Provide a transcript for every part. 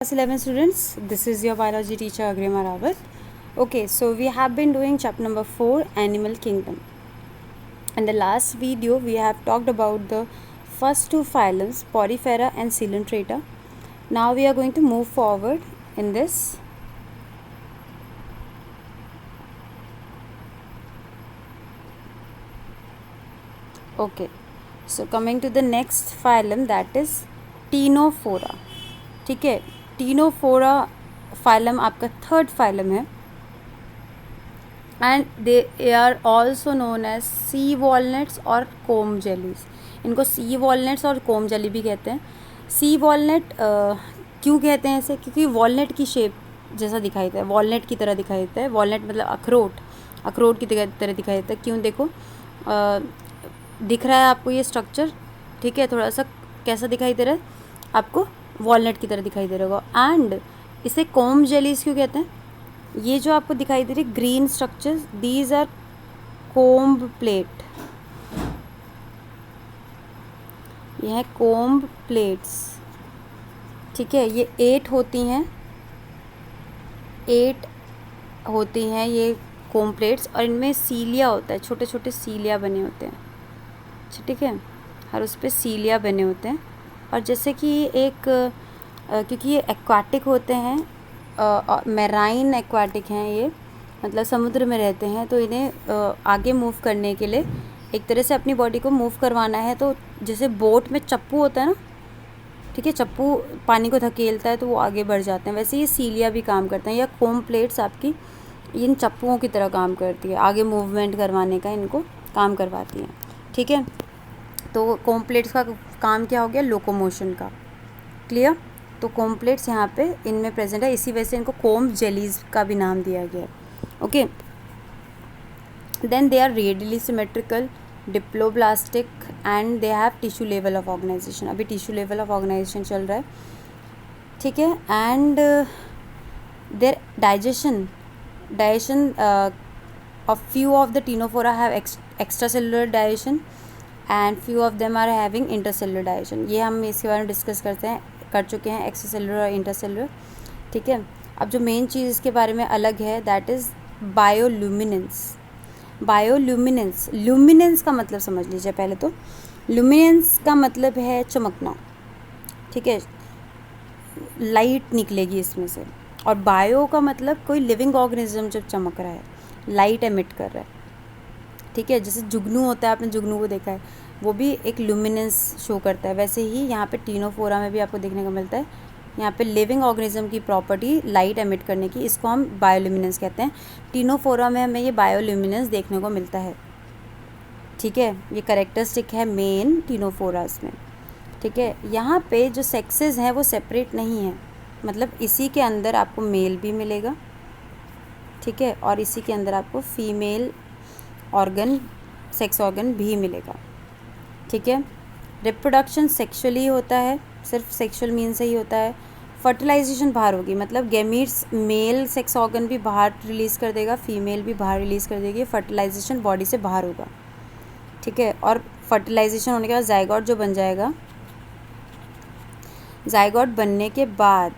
Class 11 students, this is your biology teacher Agrima Rawat. Okay, so we have been doing chapter number 4, Animal Kingdom. In the last video, we have talked about the first two phylums, Porifera and Coelenterata. Now we are going to move forward in this. Okay, so coming to the next phylum, that is Ctenophora. ठीक है, ctenophora phylum आपका third phylum है and they are also known as sea walnuts और comb jellies. इनको सी walnuts और कोम jelly भी कहते हैं. सी वॉलनट क्यों कहते हैं इसे? क्योंकि वॉलनट की शेप जैसा दिखाई देता है, वॉलनट की तरह दिखाई देता है. वॉलनट मतलब अखरोट की तरह दिखाई देता है. क्यों? देखो दिख रहा है आपको ये स्ट्रक्चर, ठीक है, थोड़ा सा कैसा दिखाई दे रहा है आपको? वॉलनट की तरह दिखाई दे रहा होगा. एंड इसे कोम जेलीज क्यों कहते हैं? ये जो आपको दिखाई दे रही green structures, these are comb plate. ये है कोम्ब प्लेट्स, ठीक है. ये 8 होती हैं ये कोम्ब प्लेट्स, और इनमें सीलिया होता है, छोटे छोटे सीलिया बने होते हैं, ठीक है. और उस पर सीलिया बने होते हैं. और जैसे कि एक क्योंकि ये एक्वाटिक होते हैं, मैराइन एक्वाटिक हैं ये, मतलब समुद्र में रहते हैं, तो इन्हें आगे मूव करने के लिए एक तरह से अपनी बॉडी को मूव करवाना है. तो जैसे बोट में चप्पू होता है ना, ठीक है, चप्पू पानी को धकेलता है तो वो आगे बढ़ जाते हैं, वैसे ये सीलिया भी काम करते हैं, या कोम प्लेट्स आपकी इन चप्पुओं की तरह काम करती है, आगे मूवमेंट करवाने का इनको काम करवाती हैं, ठीक है. तो कोम प्लेट्स का काम क्या हो गया? लोकोमोशन का. क्लियर? तो कोम प्लेट्स यहाँ पे इनमें प्रेजेंट है, इसी वजह से इनको कोम जेलीज का भी नाम दिया गया है. Okay, then they are radially symmetrical, diploblastic and they have tissue level of organisation. अभी टिश्यू लेवल ऑफ ऑर्गेनाइजेशन चल रहा है, ठीक है. And their digestion of few of the ctenophora have extra cellular digestion and few of them are having intercellular digestion. ये हम इसके बारे में डिस्कस कर चुके हैं, एक्स्ट्रासेलुलर और इंटरसेलुलर, ठीक है. अब जो मेन चीज़ इसके बारे में अलग है, दैट इज़ बायोल्यूमिनेंस. ल्यूमिनेंस का मतलब समझ लीजिए पहले. तो ल्यूमिनेंस का मतलब है चमकना, ठीक है, लाइट निकलेगी इसमें से. और बायो का मतलब कोई लिविंग ऑर्गेनिज्म जब चमक रहा है, लाइट एमिट कर रहा है, ठीक है. जैसे जुगनू होता है, आपने जुगनू को देखा है, वो भी एक ल्यूमिनेंस शो करता है. वैसे ही यहाँ पे टीनोफोरा में भी आपको देखने को मिलता है. यहाँ पे लिविंग ऑर्गेनिज्म की प्रॉपर्टी लाइट एमिट करने की, इसको हम बायोल्यूमिनेंस कहते हैं. टीनोफोरा में हमें ये बायोल्यूमिनेंस देखने को मिलता है, ठीक है. ये कैरेक्टरिस्टिक है मेन टीनोफोरास में, ठीक है. यहाँ पे जो सेक्सेस हैं वो सेपरेट नहीं है, मतलब इसी के अंदर आपको मेल भी मिलेगा, ठीक है, और इसी के अंदर आपको फीमेल सेक्स ऑर्गन भी मिलेगा, ठीक है. रिप्रोडक्शन सेक्सुअली होता है, सिर्फ सेक्सुअल मीन से ही होता है. फर्टिलाइजेशन बाहर होगी, मतलब गैमीट्स मेल सेक्स ऑर्गन भी बाहर रिलीज़ कर देगा, फीमेल भी बाहर रिलीज़ कर देगी. फर्टिलाइजेशन बॉडी से बाहर होगा, ठीक है. और फर्टिलाइजेशन होने के बाद जाइगोट जो बन जाएगा, जाइगोट बनने के बाद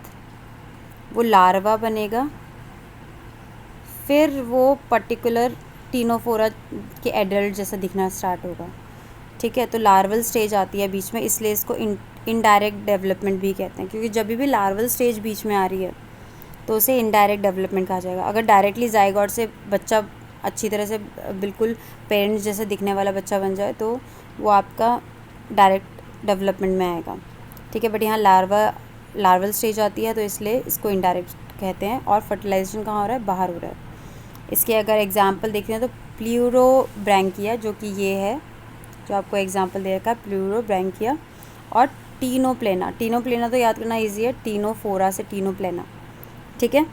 वो लार्वा बनेगा, फिर वो पर्टिकुलर टीनोफोरा के एडल्ट जैसा दिखना स्टार्ट होगा, ठीक है. तो लार्वल स्टेज आती है बीच में, इसलिए इसको इनडायरेक्ट डेवलपमेंट भी कहते हैं, क्योंकि जब भी लार्वल स्टेज बीच में आ रही है तो उसे इनडायरेक्ट डेवलपमेंट कहा जाएगा. अगर डायरेक्टली जाइगोट से बच्चा अच्छी तरह से बिल्कुल पेरेंट्स जैसे दिखने वाला बच्चा बन जाए तो वो आपका डायरेक्ट डेवलपमेंट में आएगा, ठीक है. बट यहाँ लार्वल स्टेज आती है तो इसलिए इसको इनडायरेक्ट कहते हैं. और फर्टिलाइजेशन कहाँ हो रहा है? बाहर हो रहा है. इसके अगर एग्जाम्पल देखते हैं तो प्लूरोब्रैंकिया, जो कि ये है जो आपको एग्जाम्पल दे रखा है, प्लूरोब्रैंकिया. और टीनोप्लेना तो याद करना ईजी है, टीनोफोरा से टीनोप्लेना, ठीक है.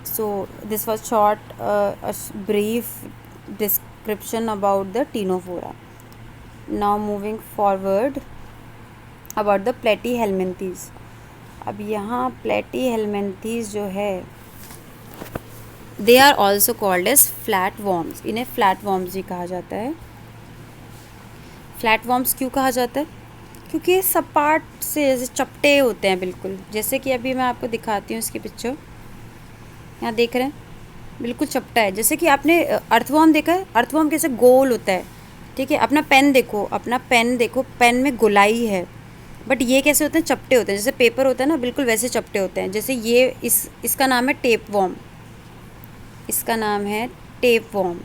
So this was short brief description about the ctenophora. Now moving forward about the platyhelminthes. अब यहाँ प्लेटीहेल्मिन्थीज जो है, they are also called as flat worms. इन्हें फ्लैट वॉर्म्स भी कहा जाता है. फ्लैट वॉर्म्स क्यों कहा जाता है? क्योंकि ये सपाट से जैसे चपटे होते हैं बिल्कुल, जैसे कि अभी मैं आपको दिखाती हूँ इसकी पिक्चर, यहाँ देख रहे हैं बिल्कुल चपटा है। जैसे कि आपने अर्थवॉर्म देखा है, अर्थवॉर्म कैसे गोल होता है, ठीक है। अपना पेन देखो, अपना पेन देखो, पेन में गोलाई है, बट ये कैसे होते हैं, चपटे होते हैं। जैसे पेपर होता है ना, बिल्कुल वैसे चपटे होते हैं। जैसे ये इसका नाम है टेप वॉर्म, इसका नाम है टेप वॉर्म।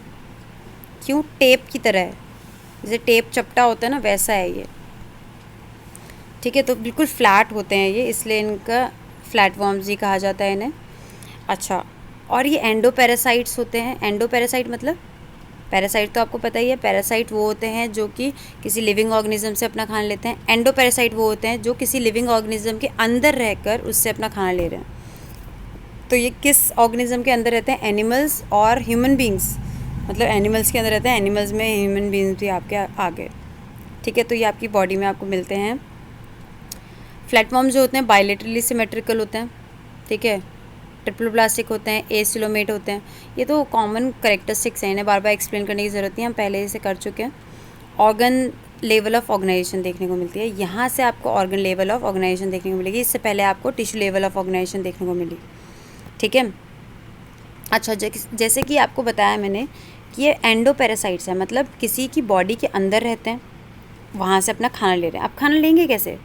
क्यों? टेप की तरह है, जैसे टेप चपटा होता है ना, वैसा है ये, ठीक है। तो बिल्कुल फ्लैट होते हैं ये, इसलिए इनका फ्लैट वॉर्म्स ही कहा जाता है इन्हें। अच्छा, और ये एंडोपैरासाइट्स होते हैं। एंडोपैरासाइट मतलब, पैरासाइट तो आपको पता ही है, पैरासाइट वो होते हैं जो कि किसी लिविंग ऑर्गेनिज्म से अपना खाना लेते हैं। एंडोपैरासाइट वो होते हैं जो किसी लिविंग ऑर्गेनिज्म के अंदर रहकर उससे अपना खाना ले रहे हैं। तो ये किस ऑर्गेनिज्म के अंदर रहते हैं? एनिमल्स और ह्यूमन बींग्स, मतलब एनिमल्स के अंदर रहते हैं, एनिमल्स में ह्यूमन बींग्स भी आपके आगे, ठीक है। तो ये आपकी बॉडी में आपको मिलते हैं। फ्लैटफॉर्म जो होते हैं बायलेटरली सिमेट्रिकल होते हैं, ठीक है। ट्रिप्लोप्लास्टिक होते हैं, एसिलोमेट होते हैं। ये तो कॉमन करेक्टरिस्टिक्स हैं, इन्हें बार बार एक्सप्लेन करने की ज़रूरत नहीं, हम पहले इसे कर चुके हैं। ऑर्गन लेवल ऑफ ऑर्गेनाइजेशन देखने को मिलती है, यहाँ से आपको ऑर्गन लेवल ऑफ ऑर्गेनाइजेशन देखने को मिलेगी। इससे पहले आपको टिश्यू लेवल ऑफ ऑर्गेनाइजेशन देखने को मिली, ठीक है। अच्छा, जैसे कि आपको बताया मैंने कि ये एंडोपैरासाइट्स है, मतलब किसी की बॉडी के अंदर रहते हैं, वहाँ से अपना खाना ले रहे हैं। अब खाना लेंगे कैसे?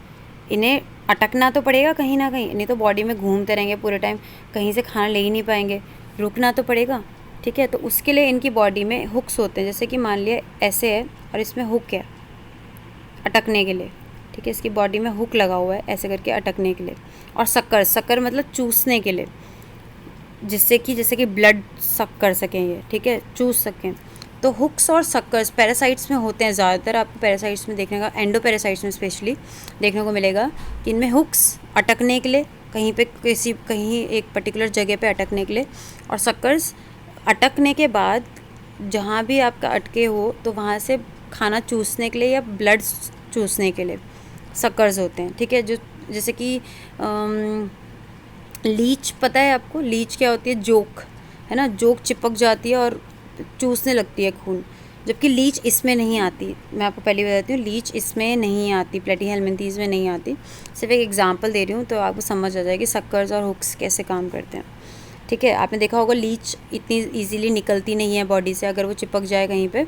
इन्हें अटकना तो पड़ेगा कहीं ना कहीं, नहीं तो बॉडी में घूमते रहेंगे पूरे टाइम, कहीं से खाना ले ही नहीं पाएंगे, रुकना तो पड़ेगा, ठीक है। तो उसके लिए इनकी बॉडी में हुक्स होते हैं, जैसे कि मान लिया ऐसे है और इसमें हुक है अटकने के लिए, ठीक है। इसकी बॉडी में हुक लगा हुआ है ऐसे करके अटकने के लिए। और शक्कर मतलब चूसने के लिए, जिससे कि जैसे कि ब्लड सक कर सकें ये, ठीक है, चूस सकें। तो हुक्स और सक्कर्स पैरासाइट्स में होते हैं ज़्यादातर, आपको पैरासाइट्स में देखने का, एंडोपैरासाइट्स में स्पेशली देखने को मिलेगा कि इनमें हुक्स अटकने के लिए, कहीं पे कहीं एक पर्टिकुलर जगह पे अटकने के लिए, और सक्कर्स अटकने के बाद जहाँ भी आपका अटके हो तो वहाँ से खाना चूसने के लिए या ब्लड चूसने के लिए सक्कर्स होते हैं, ठीक है। जो जैसे कि लीच, पता है आपको लीच क्या होती है? जोक, है ना, जोक चिपक जाती है और चूसने लगती है खून, जबकि लीच इसमें नहीं आती। मैं आपको पहले बताती हूँ, लीच इसमें नहीं आती, प्लेटीहेल्मिन्थीज़ में नहीं आती। सिर्फ एक एग्जांपल दे रही हूँ तो आपको समझ आ जाएगी सक्कर्स और हुक्स कैसे काम करते हैं, ठीक है। आपने देखा होगा लीच इतनी ईजीली निकलती नहीं है बॉडी से, अगर वो चिपक जाए कहीं पर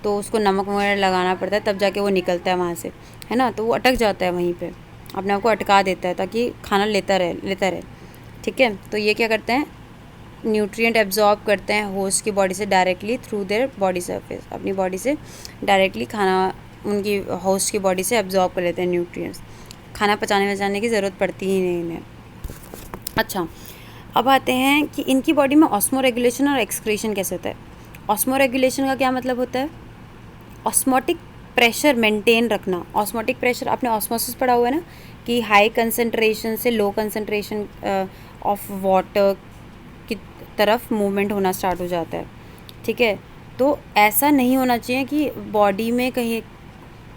तो उसको नमक वगैरह लगाना पड़ता है, तब जाके वो निकलता है वहाँ से, है ना। तो वो अटक जाता है वहीं पर, अपने आप को अटका देता है ताकि खाना लेता रहे, ठीक है। तो ये क्या करते हैं, न्यूट्रिएंट एब्जॉर्ब करते हैं होस्ट की बॉडी से directly through their body surface, अपनी बॉडी से डायरेक्टली खाना उनकी होस्ट की बॉडी से एब्जॉर्ब कर लेते हैं न्यूट्रिएंट्स, खाना पचाने की ज़रूरत पड़ती ही नहीं इन्हें। अच्छा, अब आते हैं कि इनकी बॉडी में ऑस्मो रेगुलेशन और एक्सक्रीशन कैसे होता है। ऑस्मो रेगुलेशन का क्या मतलब होता है? ऑस्मोटिक प्रेशर मेंटेन रखना। ऑस्मोटिक प्रेशर आपने ऑस्मोसिस पढ़ा हुआ है ना, कि हाई कंसनट्रेशन से लो कंसनट्रेशन ऑफ वाटर की तरफ मूवमेंट होना स्टार्ट हो जाता है, ठीक है। तो ऐसा नहीं होना चाहिए कि बॉडी में कहीं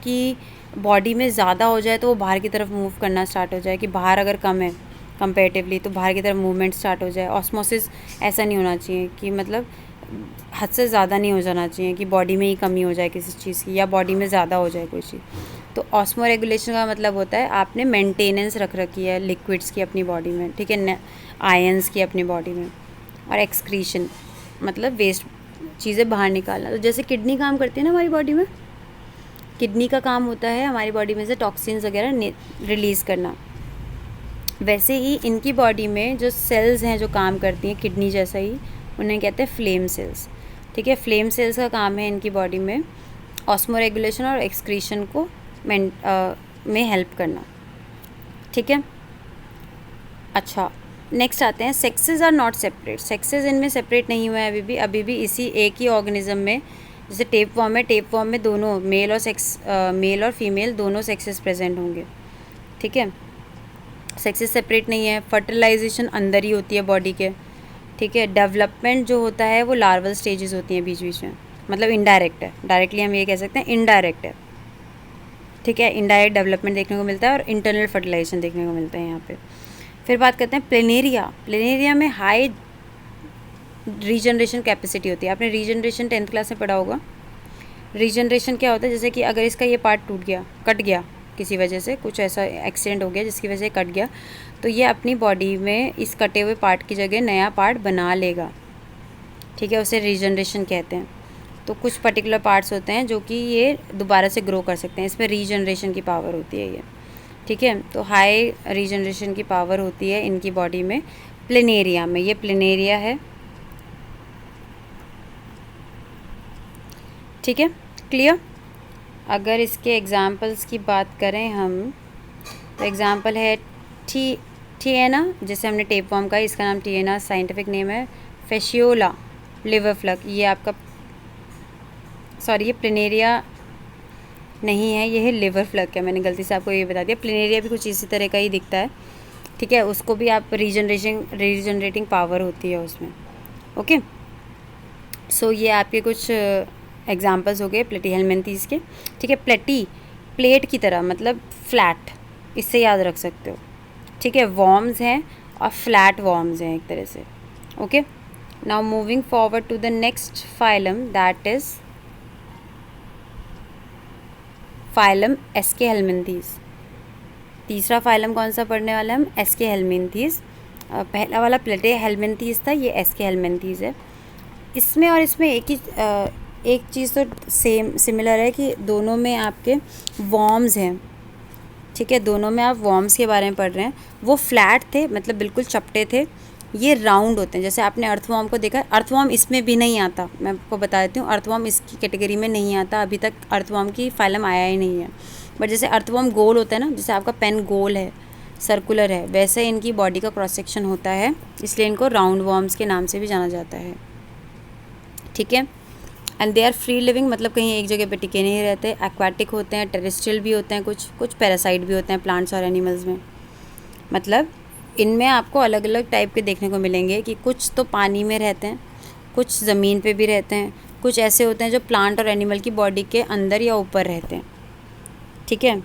कि बॉडी में ज़्यादा हो जाए तो वो बाहर की तरफ मूव करना स्टार्ट हो जाए, कि बाहर अगर कम है कंपेरेटिवली तो बाहर की तरफ मूवमेंट स्टार्ट हो जाए। ऑस्मोसिस ऐसा नहीं होना चाहिए कि मतलब हद से ज़्यादा नहीं हो जाना चाहिए कि बॉडी में ही कमी हो जाए किसी चीज़ की या बॉडी में ज़्यादा हो जाए कोई चीज़। तो ऑस्मो रेगुलेशन का मतलब होता है आपने मेंटेनेंस रख रखी है लिक्विड्स की अपनी बॉडी में, ठीक है, आयंस की अपनी बॉडी में। और एक्सक्रीशन मतलब वेस्ट चीज़ें बाहर निकालना। तो जैसे किडनी काम करती है ना हमारी बॉडी में, किडनी का काम होता है हमारी बॉडी में से टॉक्सिन्स वगैरह रिलीज़ करना, वैसे ही इनकी बॉडी में जो सेल्स हैं जो काम करती हैं किडनी जैसा ही, उन्हें कहते हैं फ्लेम सेल्स, ठीक है। फ्लेम सेल्स का काम है इनकी बॉडी में ऑस्मो रेगुलेशन और एक्सक्रीशन को में हेल्प करना, ठीक है। अच्छा, नेक्स्ट आते हैं sexes are not separate. Sexes इनमें सेपरेट नहीं हुए हैं अभी भी इसी एक ही ऑर्गेनिज्म में। जैसे टेप फॉर्म है, टेप फॉर्म में दोनों मेल और फीमेल दोनों सेक्सेस प्रेजेंट होंगे, ठीक है। सेक्सेस सेपरेट नहीं है। फर्टिलाइजेशन अंदर ही होती है बॉडी के, ठीक है। डेवलपमेंट जो होता है वो लार्वल स्टेजेस होती हैं बीच बीच में, मतलब इनडायरेक्ट है, डायरेक्टली हम ये कह सकते हैं इनडायरेक्ट है, ठीक है। इनडायरेक्ट डेवलपमेंट देखने को मिलता है और इंटरनल फर्टिलाइजेशन देखने को मिलता है यहाँ पे। फिर बात करते हैं प्लेनेरिया। प्लेनेरिया में हाई रीजनरेशन कैपेसिटी होती है। आपने रीजनरेशन 10th क्लास में पढ़ा होगा। रीजनरेशन क्या होता है, जैसे कि अगर इसका ये पार्ट टूट गया, कट गया, किसी वजह से, कुछ ऐसा एक्सीडेंट हो गया जिसकी वजह से कट गया, तो ये अपनी बॉडी में इस कटे हुए पार्ट की जगह नया पार्ट बना लेगा। ठीक है, उसे रीजनरेशन कहते हैं। तो कुछ पर्टिकुलर पार्ट्स होते हैं जो कि ये दोबारा से ग्रो कर सकते हैं, इसमें रीजनरेशन की पावर होती है ये। ठीक है, तो हाई रीजनरेशन की पावर होती है इनकी बॉडी में। प्लेनेरिया में, ये प्लेनेरिया है। ठीक है, क्लियर। अगर इसके एग्जाम्पल्स की बात करें हम, तो एग्जाम्पल है टिएना, जैसे हमने टेपवर्म का, इसका नाम टिएना साइंटिफिक नेम है। फेशियोला लिवर फ्लग, ये आपका, सॉरी ये प्लेनेरिया नहीं है, ये है लिवर फ्लग है, मैंने गलती से आपको ये बता दिया। प्लेनेरिया भी कुछ इसी तरह का ही दिखता है। ठीक है, उसको भी आप रीजनरेटिंग पावर होती है उसमें। ओके, सो ये आपके कुछ एग्जांपल्स हो गए प्लेटीहेल्मिन्थेस के। ठीक है, प्लेटी प्लेट की तरह, मतलब फ्लैट, इससे याद रख सकते हो। ठीक है, वॉर्म्स हैं और फ्लैट वॉर्म्स हैं एक तरह से। Okay, now moving forward to the next phylum, that is phylum aschelminthes. तीसरा फाइलम कौन सा पढ़ने वाला है हम? एस्केहेल्मिन्थेस। पहला वाला प्लेटीहेल्मिन्थेस था, ये एस्केहेल्मिन्थेस है। इसमें और इसमें एक चीज़ तो सेम सिमिलर है कि दोनों में आपके वॉर्म्स हैं। ठीक है, दोनों में आप वॉर्म्स के बारे में पढ़ रहे हैं। वो फ्लैट थे, मतलब बिल्कुल चपटे थे, ये राउंड होते हैं। जैसे आपने अर्थवॉर्म को देखा, अर्थवॉर्म इसमें भी नहीं आता, मैं आपको बता देती हूँ, अर्थवॉर्म इसकी कैटेगरी में नहीं आता, अभी तक अर्थवॉर्म की फाइलम आया ही नहीं है। बट जैसे अर्थवॉर्म गोल होता है ना, जैसे आपका पेन गोल है, सर्कुलर है, वैसे इनकी बॉडी का क्रॉस सेक्शन होता है, इसलिए इनको राउंड वॉर्म्स के नाम से भी जाना जाता है। ठीक है, and they are free living, मतलब कहीं एक जगह पे टिके नहीं रहते। एक्वाटिक होते हैं, टेरेस्ट्रियल भी होते हैं, कुछ पैरासाइट भी होते हैं प्लांट्स और एनिमल्स में। मतलब इनमें आपको अलग अलग टाइप के देखने को मिलेंगे कि कुछ तो पानी में रहते हैं, कुछ ज़मीन पे भी रहते हैं, कुछ ऐसे होते हैं जो प्लांट और एनिमल की बॉडी के अंदर या ऊपर रहते हैं। ठीक है,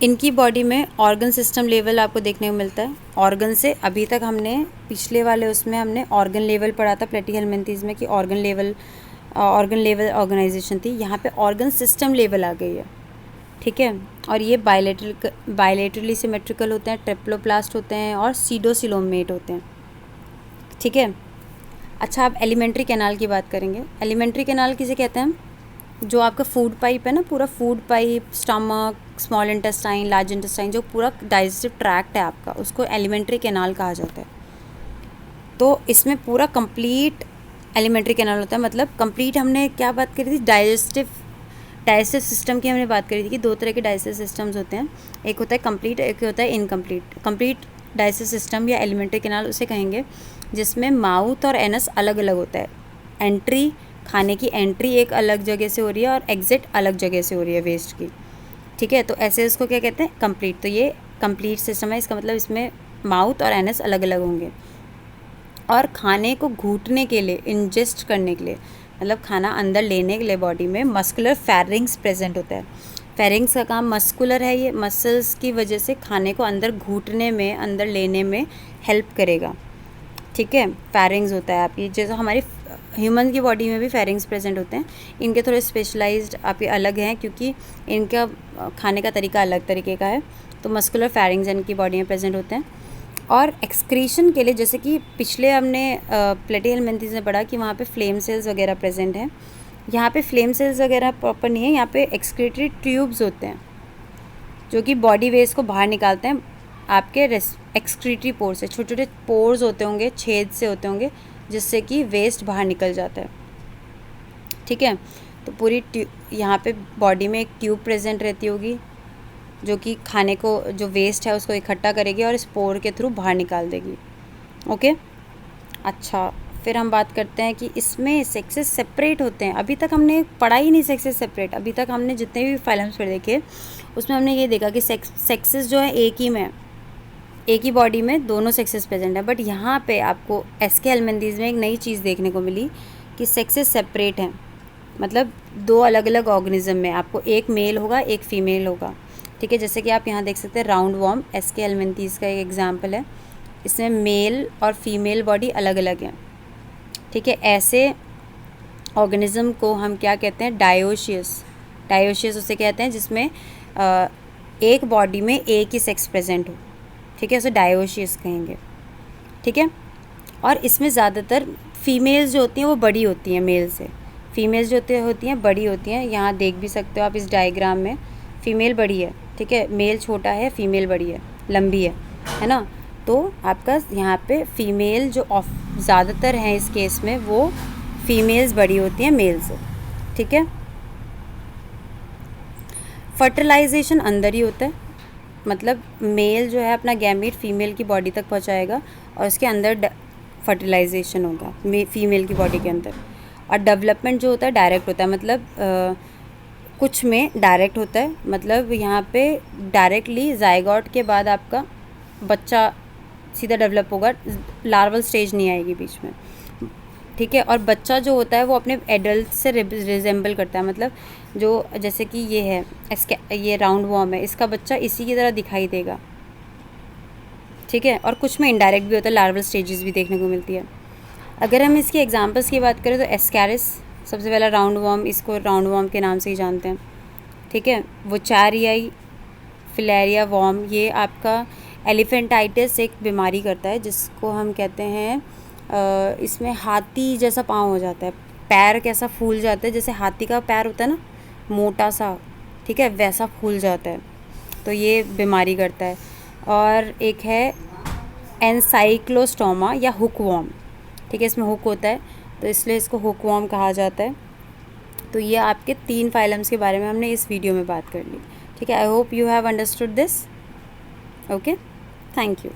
इनकी बॉडी में ऑर्गन सिस्टम लेवल आपको देखने को मिलता है। ऑर्गन से अभी तक हमने पिछले वाले उसमें हमने ऑर्गन लेवल पढ़ा था प्लेटीहेल्मिन्थेस में कि ऑर्गन लेवल ऑर्गेनाइजेशन थी। यहाँ पे ऑर्गन सिस्टम लेवल आ गई है। ठीक है, और ये बायलेटरली सिमेट्रिकल होते हैं, ट्रिप्लोप्लास्ट होते हैं और सीडोसिलोमेट होते हैं। ठीक है, अच्छा अब एलिमेंट्री कैनाल की बात करेंगे। एलिमेंट्री कैनाल किसे कहते हैं हम? जो आपका फूड पाइप है ना, पूरा food pipe, stomach, small intestine, large intestine, जो पूरा डाइजेस्टिव ट्रैक्ट है आपका, उसको एलिमेंट्री कैनाल कहा जाता है। तो इसमें पूरा कंप्लीट एलिमेंट्री कैनाल होता है। मतलब कंप्लीट, हमने क्या बात करी थी? डाइजेस्टिव सिस्टम की हमने बात करी थी कि दो तरह के डाइजेस्टिव सिस्टम्स होते हैं, एक होता है कंप्लीट, एक होता है इनकम्प्लीट। कंप्लीट डाइजेस्टिव सिस्टम या एलिमेंट्री कैनाल उसे कहेंगे जिसमें माउथ और एनस अलग अलग होता है। एंट्री, खाने की एंट्री एक अलग जगह से हो रही है और एग्जिट अलग जगह से हो रही है वेस्ट की। ठीक है, तो ऐसे इसको क्या कहते हैं? कंप्लीट। तो ये कंप्लीट सिस्टम है, इसका मतलब इसमें माउथ और एनस अलग अलग होंगे। और खाने को घूटने के लिए, इंजेस्ट करने के लिए, मतलब खाना अंदर लेने के लिए बॉडी में मस्कुलर फेरिंग्स प्रेजेंट होता है। फेरिंग्स का काम मस्कुलर है, ये मसल्स की वजह से खाने को अंदर घूटने में, अंदर लेने में हेल्प करेगा। ठीक है, फेरिंग्स होता है आपकी, जैसे हमारी ह्यूमन की बॉडी में भी फेरिंग्स प्रेजेंट होते हैं। इनके थोड़े स्पेशलाइज्ड आपके अलग हैं क्योंकि इनका खाने का तरीका अलग तरीके का है। तो मस्कुलर फेरिंग्स इनकी बॉडी में प्रेजेंट होते हैं। और एक्सक्रीशन के लिए, जैसे कि पिछले हमने प्लेटीहेल्मिन्थेस में पढ़ा कि वहाँ पे फ्लेम सेल्स वगैरह प्रेजेंट हैं, यहाँ पे फ्लेम सेल्स वगैरह प्रॉपर नहीं है, यहाँ पे एक्सक्रीटरी ट्यूब्स होते हैं जो कि बॉडी वेस्ट को बाहर निकालते हैं। आपके एक्सक्रीटरी पोर्स से छोटे छोटे पोर्स होते होंगे, छेद से होते होंगे, जिससे कि वेस्ट बाहर निकल जाता है। ठीक है, तो पूरी यहाँ पे बॉडी में एक ट्यूब प्रेजेंट रहती होगी जो कि खाने को, जो वेस्ट है उसको इकट्ठा करेगी और स्पोर के थ्रू बाहर निकाल देगी। ओके, अच्छा फिर हम बात करते हैं कि इसमें सेक्सेस सेपरेट होते हैं। अभी तक हमने पढ़ा ही नहीं सेक्सेस सेपरेट। अभी तक हमने जितने भी फाइलम्स पढ़े देखे उसमें हमने ये देखा कि सेक्सेस जो है एक ही में, एक ही बॉडी में दोनों सेक्सेस प्रेजेंट है। बट यहाँ पे आपको एस्केहेल्मिन्थेस में एक नई चीज़ देखने को मिली कि सेक्सेस सेपरेट हैं, मतलब दो अलग अलग ऑर्गेनिज्म में आपको एक मेल होगा, एक फीमेल होगा। ठीक है, जैसे कि आप यहाँ देख सकते हैं राउंड वॉर्म एस्केहेल्मिन्थेस का एक एग्जाम्पल है। इसमें मेल और फीमेल बॉडी अलग अलग हैं। ठीक है, ऐसे ऑर्गेनिज्म को हम क्या कहते हैं? डायोशियस। डायोशियस उसे कहते हैं जिसमें एक बॉडी में एक ही सेक्स प्रेजेंट हो, ठीक है, उसे डायोशियस कहेंगे, ठीक है। और इसमें ज़्यादातर फीमेल्स जो होती हैं वो बड़ी होती हैं मेल से, फीमेल्स जो होती हैं बड़ी होती हैं। यहाँ देख भी सकते हो आप इस डायग्राम में, फीमेल बड़ी है, ठीक है, मेल छोटा है, फीमेल बड़ी है, लंबी है ना। तो आपका यहाँ पे फीमेल जो ज़्यादातर हैं इस केस में, वो फीमेल्स बड़ी होती हैं मेल से, ठीक है। फर्टिलाइजेशन अंदर ही होता है, मतलब मेल जो है अपना गैमीट फीमेल की बॉडी तक पहुँचाएगा और उसके अंदर फर्टिलाइजेशन होगा फीमेल की बॉडी के अंदर। और डेवलपमेंट जो होता है डायरेक्ट होता है, मतलब कुछ में डायरेक्ट होता है, मतलब यहाँ पे डायरेक्टली जाइगोट के बाद आपका बच्चा सीधा डेवलप होगा, लार्वल स्टेज नहीं आएगी बीच में, ठीक है। और बच्चा जो होता है वो अपने एडल्ट से रिजेंबल करता है, मतलब जो जैसे कि ये है ये राउंड वॉर्म है, इसका बच्चा इसी की तरह दिखाई देगा, ठीक है। और कुछ में इनडायरेक्ट भी होता है, लार्वल स्टेजेस भी देखने को मिलती है। अगर हम इसकी एग्जांपल्स की बात करें तो एस्कैरिस सबसे पहला राउंड वॉर्म, इसको राउंड वॉर्म के नाम से ही जानते हैं, ठीक है। वो चारियाई फिलेरिया वॉर्म, ये आपका एलिफेंटाइटिस एक बीमारी करता है जिसको हम कहते हैं इसमें हाथी जैसा पाँव हो जाता है, पैर कैसा फूल जाता है, जैसे हाथी का पैर होता है ना मोटा सा, ठीक है, वैसा फूल जाता है, तो ये बीमारी करता है। और एक है एनसाइक्लोस्टोमा या हुक वॉर्म, ठीक है, इसमें हुक होता है तो इसलिए इसको हुक वॉर्म कहा जाता है। तो ये आपके 3 फाइलम्स के बारे में हमने इस वीडियो में बात कर ली, ठीक है। I hope you have understood this, okay, thank you.